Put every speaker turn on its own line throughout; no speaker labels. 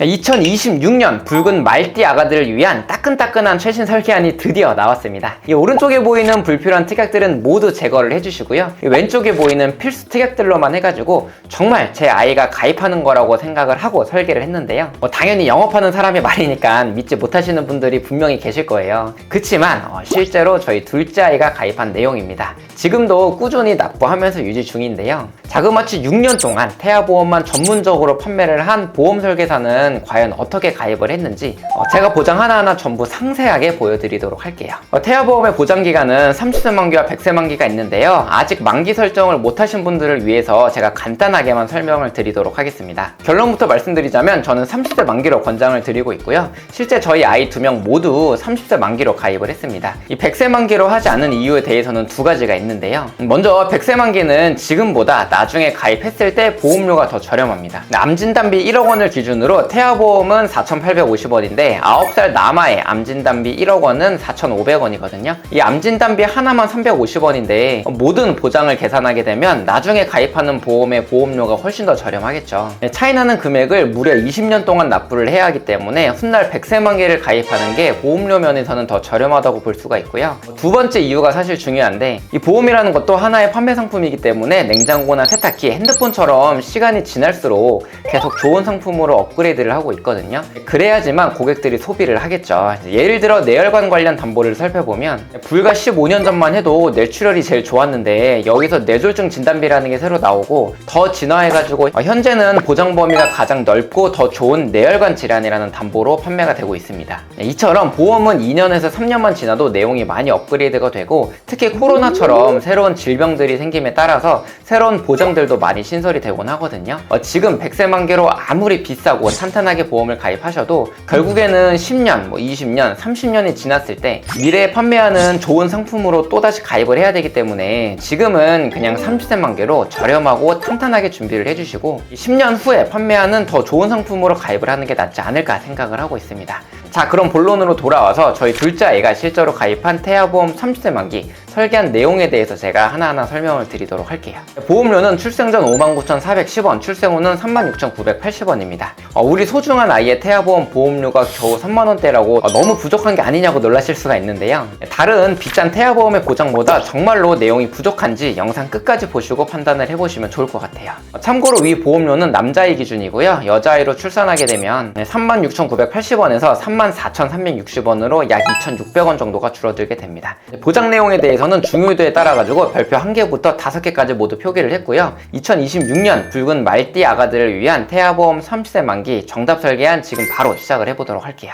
2026년 붉은 말띠 아가들을 위한 따끈따끈한 최신 설계안이 드디어 나왔습니다. 이 오른쪽에 보이는 불필요한 특약들은 모두 제거를 해주시고요. 이 왼쪽에 보이는 필수 특약들로만 해가지고 정말 제 아이가 가입하는 거라고 생각을 하고 설계를 했는데요. 당연히 영업하는 사람의 말이니까 믿지 못하시는 분들이 분명히 계실 거예요. 그치만 실제로 저희 둘째 아이가 가입한 내용입니다. 지금도 꾸준히 납부하면서 유지 중인데요. 자그마치 6년 동안 태아보험만 전문적으로 판매를 한 보험 설계사는 과연 어떻게 가입을 했는지 제가 보장 하나하나 전부 상세하게 보여드리도록 할게요. 태아보험의 보장기간은 30세 만기와 100세 만기가 있는데요. 아직 만기 설정을 못하신 분들을 위해서 제가 간단하게만 설명을 드리도록 하겠습니다. 결론부터 말씀드리자면 저는 30세 만기로 권장을 드리고 있고요. 실제 저희 아이 2명 모두 30세 만기로 가입을 했습니다. 이 100세 만기로 하지 않은 이유에 대해서는 두 가지가 있는데요. 먼저 100세 만기는 지금보다 나중에 가입했을 때 보험료가 더 저렴합니다. 암진단비 1억 원을 기준으로 태아보험은 4,850원인데 9살 남아의 암진단비 1억 원은 4,500원이거든요. 이 암진단비 하나만 350원인데 모든 보장을 계산하게 되면 나중에 가입하는 보험의 보험료가 훨씬 더 저렴하겠죠. 차이나는 금액을 무려 20년 동안 납부를 해야 하기 때문에 훗날 100세 만기를 가입하는 게 보험료 면에서는 더 저렴하다고 볼 수가 있고요. 두 번째 이유가 사실 중요한데 이 보험이라는 것도 하나의 판매 상품이기 때문에 냉장고나 세탁기, 핸드폰처럼 시간이 지날수록 계속 좋은 상품으로 업그레이드를 하고 있거든요. 그래야지만 고객들이 소비를 하겠죠. 예를 들어 내열관 관련 담보를 살펴보면 불과 15년 전만 해도 뇌출혈이 제일 좋았는데 여기서 뇌졸중 진단비라는 게 새로 나오고 더 진화해가지고 현재는 보장 범위가 가장 넓고 더 좋은 뇌혈관 질환이라는 담보로 판매가 되고 있습니다. 이처럼 보험은 2년에서 3년만 지나도 내용이 많이 업그레이드가 되고 특히 코로나처럼 새로운 질병들이 생김에 따라서 새로운 보장들도 많이 신설이 되곤 하거든요. 지금 100세 만기로 아무리 비싸고 탄탄하게 보험을 가입하셔도 결국에는 10년, 20년, 30년이 지났을 때 미래에 판매하는 좋은 상품으로 또다시 가입을 해야 되기 때문에 지금은 그냥 30세 만기로 저렴하고 탄탄하게 준비를 해주시고 10년 후에 판매하는 더 좋은 상품으로 가입을 하는 게 낫지 않을까 생각을 하고 있습니다. 자, 그럼 본론으로 돌아와서 저희 둘째 아이가 실제로 가입한 태아보험 30세 만기 설계한 내용에 대해서 제가 하나하나 설명을 드리도록 할게요. 보험료는 출생 전 59,410원, 출생 후는 36,980원입니다. 우리 소중한 아이의 태아보험 보험료가 겨우 3만원대라고 너무 부족한 게 아니냐고 놀라실 수가 있는데요. 다른 비싼 태아보험의 보장보다 정말로 내용이 부족한지 영상 끝까지 보시고 판단을 해보시면 좋을 것 같아요. 참고로 위 보험료는 남자아이 기준이고요. 여자아이로 출산하게 되면 36,980원에서 34,360원으로 약 2,600원 정도가 줄어들게 됩니다. 보장 내용에 대해서는 중요도에 따라 가지고 별표 1개부터 5개까지 모두 표기를 했고요. 2026년 붉은 말띠 아가들을 위한 태아보험 30세 만기 정답 설계안 지금 바로 시작을 해보도록 할게요.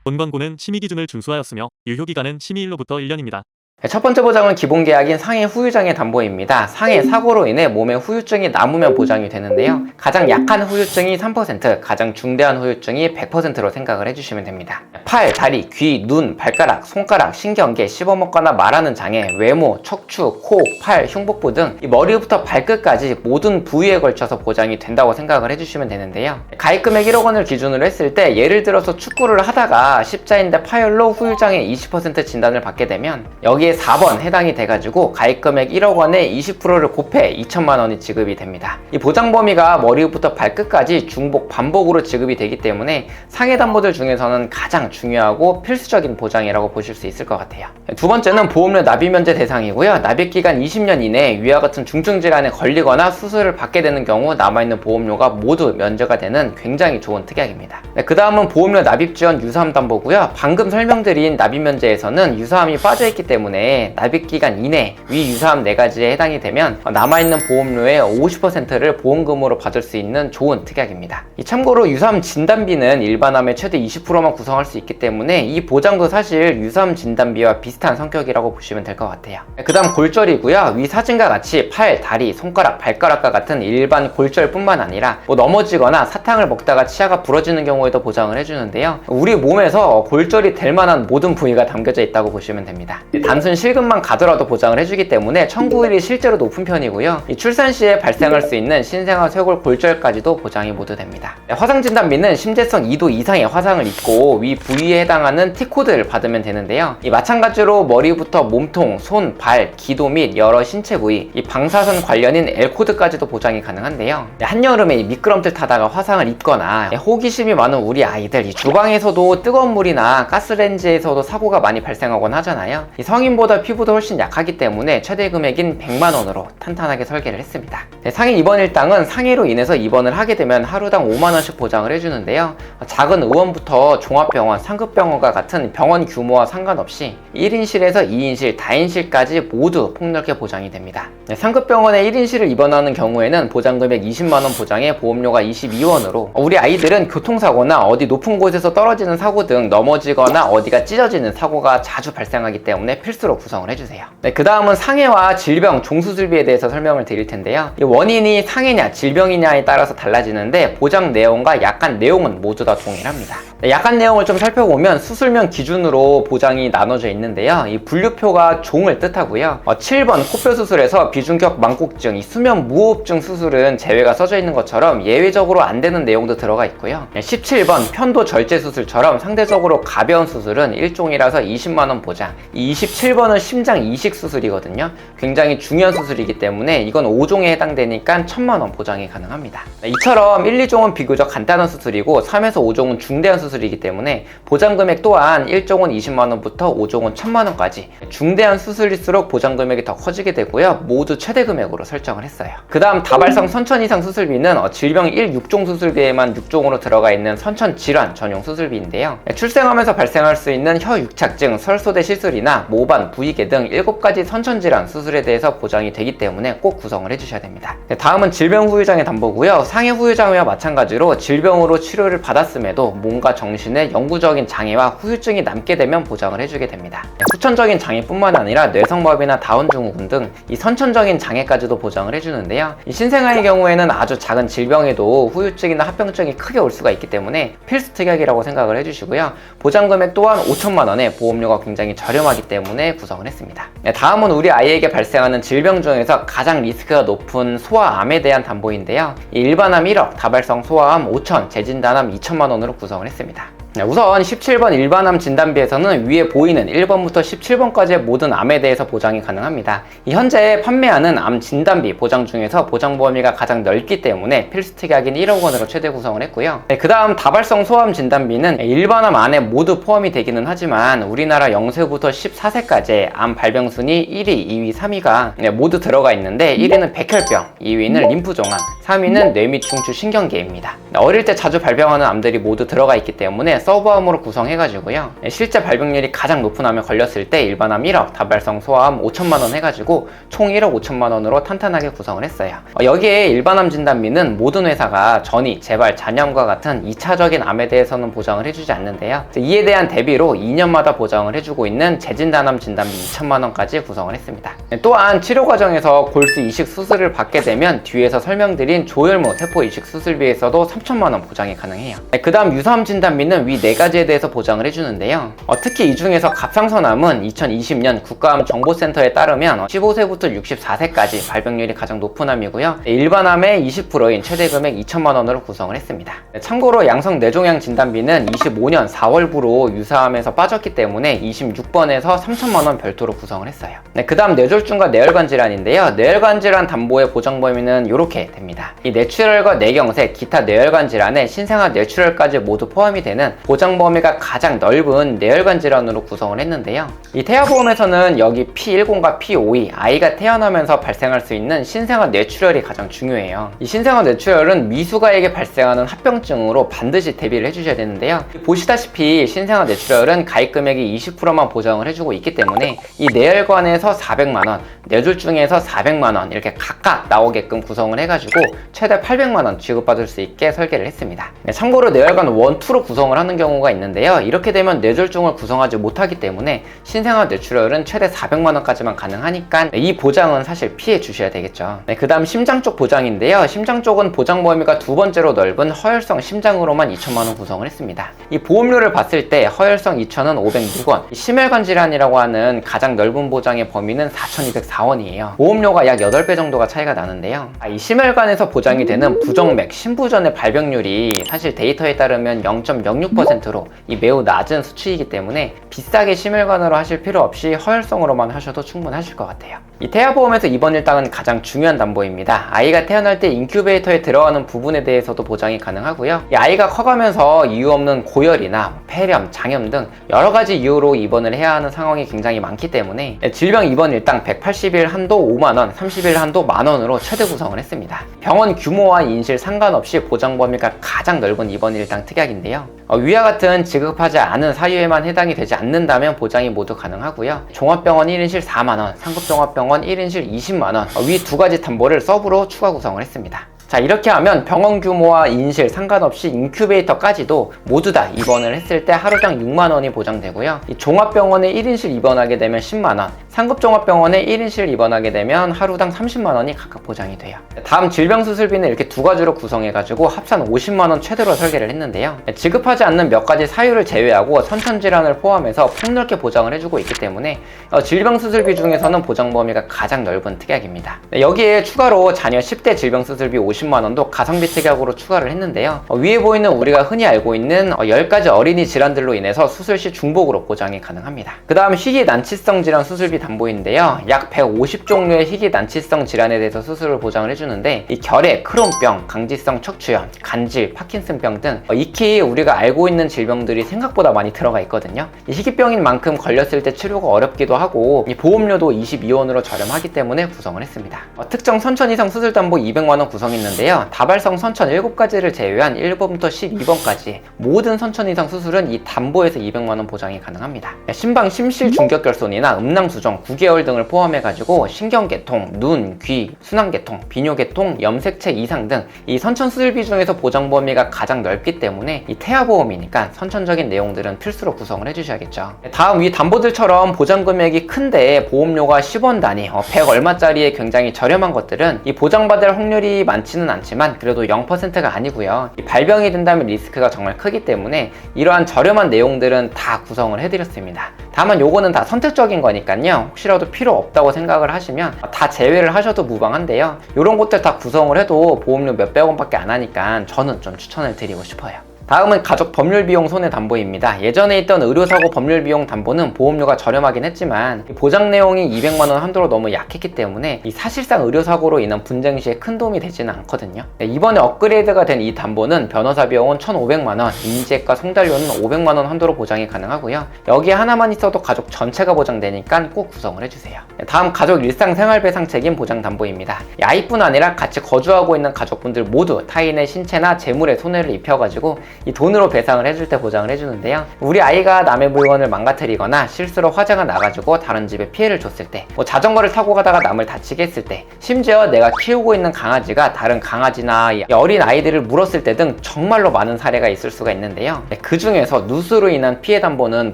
본 광고는 심의 기준을 준수하였으며 유효기간은 심의일로부터 1년입니다.
첫 번째 보장은 기본계약인 상해 후유장애 담보입니다. 상해 사고로 인해 몸에 후유증이 남으면 보장이 되는데요. 가장 약한 후유증이 3%, 가장 중대한 후유증이 100%로 생각을 해주시면 됩니다. 팔, 다리, 귀, 눈, 발가락, 손가락, 신경계, 씹어먹거나 말하는 장애, 외모, 척추, 코, 팔, 흉복부 등 이 머리부터 발끝까지 모든 부위에 걸쳐서 보장이 된다고 생각을 해주시면 되는데요. 가입금액 1억 원을 기준으로 했을 때 예를 들어서 축구를 하다가 십자인대 파열로 후유장애 20% 진단을 받게 되면 여기에 4번 해당이 돼가지고 가입금액 1억 원에 20%를 곱해 2천만 원이 지급이 됩니다. 이 보장 범위가 머리부터 발끝까지 중복, 반복으로 지급이 되기 때문에 상해 담보들 중에서는 가장 중요하고 필수적인 보장이라고 보실 수 있을 것 같아요. 두 번째는 보험료 납입 면제 대상이고요. 납입기간 20년 이내에 위와 같은 중증 질환에 걸리거나 수술을 받게 되는 경우 남아있는 보험료가 모두 면제가 되는 굉장히 좋은 특약입니다. 그 다음은 보험료 납입 지원 유사암 담보고요. 방금 설명드린 납입 면제에서는 유사암이 빠져있기 때문에 납입기간 이내 위 유사암 4가지에 해당이 되면 남아있는 보험료의 50%를 보험금으로 받을 수 있는 좋은 특약입니다. 참고로 유사암 진단비는 일반암의 최대 20%만 구성할 수 있기 때문에 이 보장도 사실 유사암 진단비와 비슷한 성격이라고 보시면 될 것 같아요. 그 다음 골절이고요. 위 사진과 같이 팔, 다리, 손가락, 발가락과 같은 일반 골절뿐만 아니라 넘어지거나 사탕을 먹다가 치아가 부러지는 경우에도 보장을 해주는데요. 우리 몸에서 골절이 될 만한 모든 부위가 담겨져 있다고 보시면 됩니다. 단순히 단순 실금만 가더라도 보장을 해주기 때문에 청구율이 실제로 높은 편이고요. 이 출산 시에 발생할 수 있는 신생아 쇄골 골절까지도 보장이 모두 됩니다. 화상 진단비는 심재성 2도 이상의 화상을 입고 위 부위에 해당하는 T코드를 받으면 되는데요. 이 마찬가지로 머리부터 몸통, 손, 발, 기도 및 여러 신체 부위, 이 방사선 관련인 L코드까지도 보장이 가능한데요. 한여름에 이 미끄럼틀 타다가 화상을 입거나 호기심이 많은 우리 아이들, 이 주방에서도 뜨거운 물이나 가스레인지에서도 사고가 많이 발생하곤 하잖아요. 이 성인보다 피부도 훨씬 약하기 때문에 최대 금액인 100만 원으로 탄탄하게 설계를 했습니다. 상해 입원 일당은 상해로 인해서 입원을 하게 되면 하루당 5만 원씩 보장을 해주는데요. 작은 의원부터 종합병원, 상급병원과 같은 병원 규모와 상관없이 1인실에서 2인실, 다인실까지 모두 폭넓게 보장이 됩니다. 상급병원에 1인실을 입원하는 경우에는 보장금액 20만 원 보장에 보험료가 22원으로 우리 아이들은 교통사고나 어디 높은 곳에서 떨어지는 사고 등 넘어지거나 어디가 찢어지는 사고가 자주 발생하기 때문에 필수로 구성을 해주세요. 그 다음은 상해와 질병, 종수술비에 대해서 설명을 드릴 텐데요. 이 원인이 상해냐 질병이냐에 따라서 달라지는데 보장 내용과 약관 내용은 모두 다 동일합니다. 약관 내용을 좀 살펴보면 수술명 기준으로 보장이 나눠져 있는데요. 이 분류표가 종을 뜻하고요. 7번 코뼈 수술에서 비중격 망곡증, 이 수면 무호흡증 수술은 제외가 써져 있는 것처럼 예외적으로 안 되는 내용도 들어가 있고요. 17번 편도 절제 수술처럼 상대적으로 가벼운 수술은 1종이라서 20만 원 보장. 이 27번은 심장 이식 수술이거든요. 굉장히 중요한 수술이기 때문에 이건 5종에 해당되니까 1000만 원 보장이 가능합니다. 이처럼 1, 2종은 비교적 간단한 수술이고 3에서 5종은 중대한 수술이기 때문에 보장 금액 또한 1종은 20만 원부터 5종은 1000만 원까지 중대한 수술일수록 보장 금액이 더 커지게 되고요. 모두 최대 금액으로 설정을 했어요. 그 다음 다발성 선천 이상 수술비는 질병 1, 6종 수술비에만 6종으로 들어가 있는 선천 질환 전용 수술비인데요. 출생하면서 발생할 수 있는 혀 육착증, 설소대 시술이나 모반, 부위계 등 7가지 선천 질환 수술에 대해서 보장이 되기 때문에 꼭 구성을 해주셔야 됩니다. 다음은 질병 후유장애 담보고요. 상해 후유장애와 마찬가지로 질병으로 치료를 받았음에도 몸과 정신에 영구적인 장애와 후유증이 남게 되면 보장을 해주게 됩니다. 후천적인 장애뿐만 아니라 뇌성마비나 다운 증후군 등 이 선천적인 장애까지도 보장을 해주는데요. 이 신생아의 경우에는 아주 작은 질병에도 후유증이나 합병증이 크게 올 수가 있기 때문에 필수 특약이라고 생각을 해주시고요. 보장 금액 또한 5천만 원에 보험료가 굉장히 저렴하기 때문에 구성을 했습니다. 다음은 우리 아이에게 발생하는 질병 중에서 가장 리스크가 높은 소아암에 대한 담보인데요. 일반암 1억, 다발성 소아암 5천, 재진단암 2천만 원으로 구성을 했습니다. 우선 17번 일반암 진단비에서는 위에 보이는 1번부터 17번까지의 모든 암에 대해서 보장이 가능합니다. 현재 판매하는 암 진단비 보장 중에서 보장 범위가 가장 넓기 때문에 필수 특약인 1억 원으로 최대 구성을 했고요. 그 다음 다발성 소아암 진단비는 일반암 안에 모두 포함이 되기는 하지만 우리나라 0세부터 14세까지 암 발병 순위 1위, 2위, 3위가 모두 들어가 있는데 1위는 백혈병, 2위는 림프종암, 3위는 뇌 및 중추 신경계입니다. 어릴 때 자주 발병하는 암들이 모두 들어가 있기 때문에 서브암으로 구성해가지고요. 실제 발병률이 가장 높은 암에 걸렸을 때 일반암 1억, 다발성 소아암 5천만 원 해가지고 총 1억 5천만 원으로 탄탄하게 구성을 했어요. 여기에 일반암 진단비는 모든 회사가 전이, 재발, 잔염과 같은 2차적인 암에 대해서는 보장을 해주지 않는데요. 이에 대한 대비로 2년마다 보장을 해주고 있는 재진단암 진단비 2천만 원까지 구성을 했습니다. 또한 치료 과정에서 골수 이식 수술을 받게 되면 뒤에서 설명드린 조혈모 세포 이식 수술비에서도 3천만 원 보장이 가능해요. 그 다음 유사암 진단비는 위 4가지에 대해서 보장을 해주는데요. 특히 이 중에서 갑상선암은 2020년 국가암 정보센터에 따르면 15세부터 64세까지 발병률이 가장 높은 암이고요. 일반암의 20%인 최대 금액 2천만 원으로 구성을 했습니다. 참고로 양성 뇌종양 진단비는 25년 4월부로 유사암에서 빠졌기 때문에 26번에서 3천만 원 별도로 구성을 했어요. 그 다음 뇌졸중과 뇌혈관 질환인데요. 뇌혈관 질환 담보의 보장 범위는 이렇게 됩니다. 이 뇌출혈과 뇌경색, 기타 뇌혈관 질환에 신생아 뇌출혈까지 모두 포함이 되는 보장 범위가 가장 넓은 뇌혈관 질환으로 구성을 했는데요. 이 태아보험에서는 여기 P10과 P52, 아이가 태어나면서 발생할 수 있는 신생아 뇌출혈이 가장 중요해요. 이 신생아 뇌출혈은 미숙아에게 발생하는 합병증으로 반드시 대비를 해주셔야 되는데요. 보시다시피 신생아 뇌출혈은 가입 금액이 20%만 보장을 해주고 있기 때문에 이 뇌혈관에서 400만원, 뇌졸중에서 400만원 이렇게 각각 나오게끔 구성을 해가지고 최대 800만원 지급받을 수 있게 설계를 했습니다. 참고로 뇌혈관 1, 2로 구성을 한 하는 경우가 있는데요. 이렇게 되면 뇌졸중을 구성하지 못하기 때문에 신생아 뇌출혈은 최대 400만원까지만 가능하니까 이 보장은 사실 피해 주셔야 되겠죠. 네, 그 다음 심장 쪽 보장인데요. 심장 쪽은 보장 범위가 두 번째로 넓은 허혈성 심장으로만 2천만원 구성을 했습니다. 이 보험료를 봤을 때 허혈성 2천은 506원, 심혈관 질환이라고 하는 가장 넓은 보장의 범위는 4,204원이에요. 보험료가 약 8배 정도가 차이가 나는데요. 이 심혈관에서 보장이 되는 부정맥, 심부전의 발병률이 사실 데이터에 따르면 0.06%로 매우 낮은 수치이기 때문에 비싸게 심혈관으로 하실 필요 없이 허혈성으로만 하셔도 충분하실 것 같아요. 이 태아보험에서 이번 일당은 가장 중요한 담보입니다. 아이가 태어날 때 인큐베이터에 들어가는 부분에 대해서도 보장이 가능하고요. 이 아이가 커가면서 이유 없는 고열이나 폐렴, 장염 등 여러 가지 이유로 입원을 해야 하는 상황이 굉장히 많기 때문에 질병 입원 일당 180일 한도 5만원, 30일 한도 만원으로 최대 구성을 했습니다. 병원 규모와 인실 상관없이 보장 범위가 가장 넓은 입원 일당 특약인데요. 위와 같은 지급하지 않은 사유에만 해당이 되지 않는다면 보장이 모두 가능하고요. 종합병원 1인실 4만원, 상급종합병원 1인실 20만원, 위 두 가지 담보를 서브로 추가 구성을 했습니다. 자, 이렇게 하면 병원 규모와 인실 상관없이 인큐베이터까지도 모두 다 입원을 했을 때 하루당 6만원이 보장되고요. 이 종합병원에 1인실 입원하게 되면 10만원, 상급종합병원에 1인실 입원하게 되면 하루당 30만원이 각각 보장이 돼요. 다음 질병수술비는 이렇게 두 가지로 구성해가지고 합산 50만원 최대로 설계를 했는데요. 지급하지 않는 몇 가지 사유를 제외하고 선천질환을 포함해서 폭넓게 보장을 해주고 있기 때문에 질병수술비 중에서는 보장 범위가 가장 넓은 특약입니다. 여기에 추가로 자녀 10대 질병수술비 50만원도 가성비 특약으로 추가를 했는데요. 위에 보이는 우리가 흔히 알고 있는 10가지 어린이 질환들로 인해서 수술 시 중복으로 보장이 가능합니다. 그 다음 희귀난치성 질환 수술비 담보인데요. 약 150종류의 희귀난치성 질환에 대해서 수술을 보장을 해주는데 이 결핵, 크론병, 강지성 척추염, 간질, 파킨슨병 등 익히 우리가 알고 있는 질병들이 생각보다 많이 들어가 있거든요. 이 희귀병인 만큼 걸렸을 때 치료가 어렵기도 하고 이 보험료도 22원으로 저렴하기 때문에 구성을 했습니다. 특정 선천 이상 수술 담보 200만원 구성했는데요. 다발성 선천 7가지를 제외한 1번부터 12번까지 모든 선천 이상 수술은 이 담보에서 200만원 보장이 가능합니다. 심방 심실 중격결손이나 음낭수정 9개월 등을 포함해가지고 신경계통, 눈, 귀, 순환계통, 비뇨계통, 염색체 이상 등 이 선천 수술비 중에서 보장 범위가 가장 넓기 때문에 이 태아보험이니까 선천적인 내용들은 필수로 구성을 해주셔야겠죠. 다음 위 담보들처럼 보장 금액이 큰데 보험료가 10원 단위, 100 얼마짜리에 굉장히 저렴한 것들은 이 보장받을 확률이 많지는 않지만 그래도 0%가 아니고요. 이 발병이 된다면 리스크가 정말 크기 때문에 이러한 저렴한 내용들은 다 구성을 해드렸습니다. 다만 요거는 다 선택적인 거니까요. 혹시라도 필요 없다고 생각을 하시면 다 제외를 하셔도 무방한데요. 이런 것들 다 구성을 해도 보험료 몇백 원밖에 안 하니까 저는 좀 추천을 드리고 싶어요. 다음은 가족 법률 비용 손해 담보입니다. 예전에 있던 의료사고 법률 비용 담보는 보험료가 저렴하긴 했지만 보장 내용이 200만원 한도로 너무 약했기 때문에 사실상 의료사고로 인한 분쟁 시에 큰 도움이 되지는 않거든요. 이번에 업그레이드가 된 이 담보는 변호사 비용은 1,500만원, 인지액과 송달료는 500만원 한도로 보장이 가능하고요. 여기에 하나만 있어도 가족 전체가 보장되니까 꼭 구성을 해주세요. 다음 가족 일상생활배상 책임 보장 담보입니다. 아이뿐 아니라 같이 거주하고 있는 가족분들 모두 타인의 신체나 재물에 손해를 입혀가지고 이 돈으로 배상을 해줄 때 보장을 해주는데요. 우리 아이가 남의 물건을 망가뜨리거나 실수로 화재가 나가지고 다른 집에 피해를 줬을 때, 자전거를 타고 가다가 남을 다치게 했을 때, 심지어 내가 키우고 있는 강아지가 다른 강아지나 어린 아이들을 물었을 때 등 정말로 많은 사례가 있을 수가 있는데요. 그 중에서 누수로 인한 피해 담보는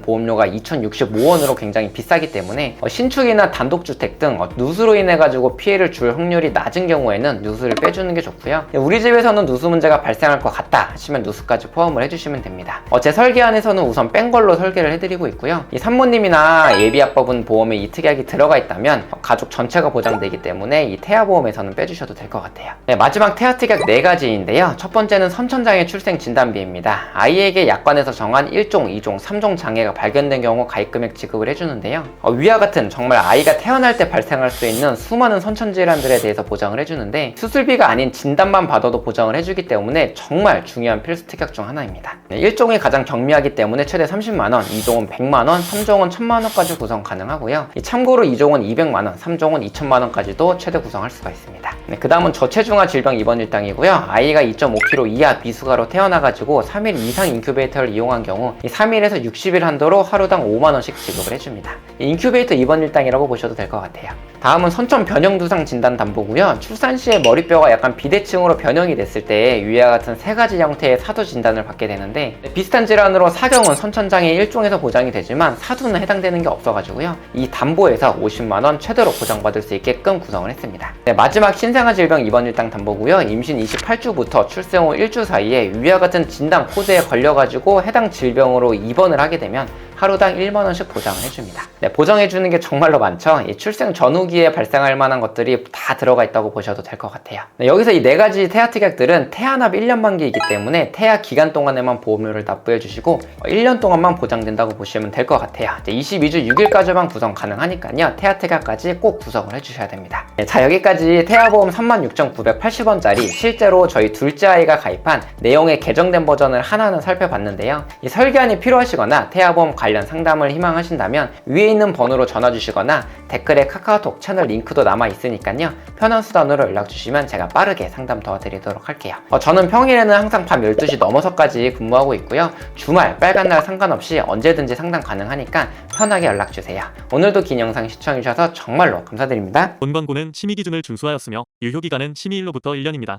보험료가 2,065원으로 굉장히 비싸기 때문에 신축이나 단독주택 등 누수로 인해 가지고 피해를 줄 확률이 낮은 경우에는 누수를 빼주는 게 좋고요. 우리 집에서는 누수 문제가 발생할 것 같다 하시면 누수까지 포함을 해주시면 됩니다. 제 설계안에서는 우선 뺀 걸로 설계를 해드리고 있고요. 이 산모님이나 예비아빠분 보험에 이 특약이 들어가 있다면 가족 전체가 보장되기 때문에 이 태아보험에서는 빼주셔도 될 것 같아요. 마지막 태아 특약 4가지인데요. 첫 번째는 선천장애 출생 진단비입니다. 아이에게 약관에서 정한 1종, 2종, 3종 장애가 발견된 경우 가입금액 지급을 해주는데요. 위와 같은 정말 아이가 태어날 때 발생할 수 있는 수많은 선천질환들에 대해서 보장을 해주는데 수술비가 아닌 진단만 받아도 보장을 해주기 때문에 정말 중요한 필수 특약 중 하나입니다. 1종이 가장 경미하기 때문에 최대 30만원, 2종은 100만원, 3종은 1000만원까지 구성 가능하고요. 참고로 2종은 200만원, 3종은 2000만원까지도 최대 구성할 수가 있습니다. 그 다음은 저체중아 질병 입원 일당이고요. 아이가 2.5kg 이하 미숙아로 태어나가지고 3일 이상 인큐베이터를 이용한 경우 3일에서 60일 한도로 하루당 5만원씩 지급을 해줍니다. 인큐베이터 입원 일당이라고 보셔도 될 것 같아요. 다음은 선천 변형 두상 진단 담보고요. 출산 시에 머리뼈가 약간 비대칭으로 변형이 됐을 때 위와 같은 3가지 형태의 사두 진단을 지원을 받게 되는데, 비슷한 질환으로 사경은 선천장애 1종에서 보장이 되지만 사두는 해당되는 게 없어가지고요. 이 담보에서 50만원 최대로 보장받을 수 있게끔 구성을 했습니다. 마지막 신생아 질병 입원 일당 담보고요. 임신 28주부터 출생 후 1주 사이에 위와 같은 진단 코드에 걸려가지고 해당 질병으로 입원을 하게 되면 하루당 1만원씩 보장을 해줍니다. 보장해주는 게 정말로 많죠. 이 출생 전후기에 발생할 만한 것들이 다 들어가 있다고 보셔도 될 것 같아요. 여기서 이 4가지 태아 특약들은 태아납 1년 만기이기 때문에 태아 기간 동안에만 보험료를 납부해 주시고 1년 동안만 보장된다고 보시면 될 것 같아요. 22주 6일까지만 구성 가능하니까요. 태아 특약까지 꼭 구성을 해주셔야 됩니다. 자, 여기까지 태아보험 36,980원짜리 실제로 저희 둘째 아이가 가입한 내용의 개정된 버전을 하나는 살펴봤는데요. 이 설계안이 필요하시거나 태아보험 관련 상담을 희망하신다면 위에 있는 번호로 전화 주시거나 댓글에 카카오톡 채널 링크도 남아 있으니까요. 편한 수단으로 연락 주시면 제가 빠르게 상담 도와드리도록 할게요. 저는 평일에는 항상 밤 12시 넘어서까지 근무하고 있고요. 주말, 빨간 날 상관없이 언제든지 상담 가능하니까 편하게 연락 주세요. 오늘도 긴 영상 시청해 주셔서 정말로 감사드립니다.
본 권고는 심의 기준을 준수하였으며 유효 기간은 심의일로부터 1년입니다.